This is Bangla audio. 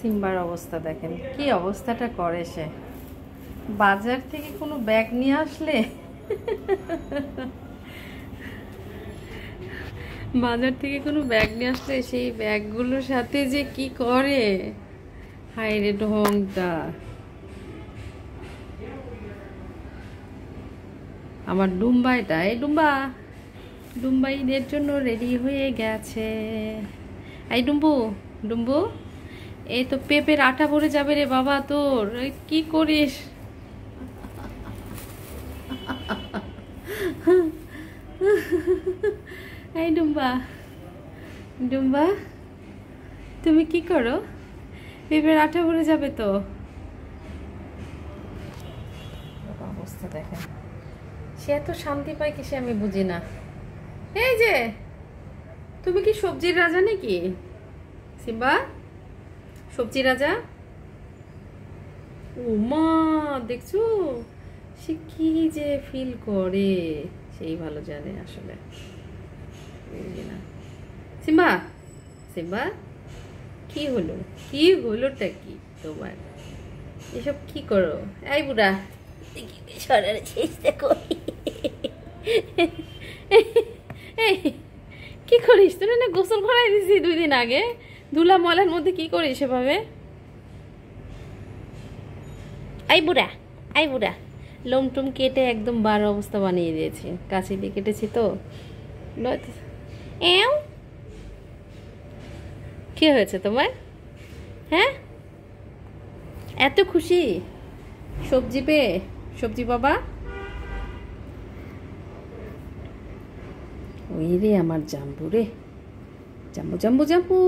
সিম্বার অবস্থা দেখেন, কি অবস্থাটা করে সে। বাজার থেকে কোনো ব্যাগ নিয়ে আসলে বাজার থেকে কোনো ব্যাগ নিয়ে আসলে সেই ব্যাগগুলোর সাথে যে কি করে, হায় রে ঢংটা। আমার ডুম্বা, এটা এই ডুম্বা, ডুম্বা ঈদের জন্য রেডি হয়ে গেছে। এই ডুম্বু, ডুম্বু, এই তো পেঁপের আটা ভরে যাবে রে বাবা তোর, কি করিস? এই ডুম্বা, ডুম্বা, তুমি কি করো? পেঁপের আটা ভরে যাবে তো। অবস্থা দেখেন, সে এত শান্তি পায় কিসে আমি বুঝি না। এই যে, তুমি কি সবজির রাজা নাকি সিম্বা? সবজি রাজা? ও মা, দেখছো সে কি যে ফিল করে, সেই ভালো জানে আসলে। সিম্বা, সিম্বা, কি হলো, কি হলোটা কি তোমার? এসব কি করো? এই বুড়া, সরার চেষ্টা করি। কি করিস তুই? না গোসল করাই দিছি 2 দিন আগে, ধুলা ময়লার মধ্যে কি করিস সেভাবে? আই বুড়া, আই বুড়া, লোম টুম কেটে একদম 12 অবস্থা বানিয়ে দিয়েছি, কাছে দিয়ে কেটেছি তো। এও কি হয়েছে তোমার? হ্যাঁ, এত খুশি সবজি পেয়ে? সবজি বাবা, ওই রে আমার জাম্বু রে, জাম্বু জাম্বু জাম্বু।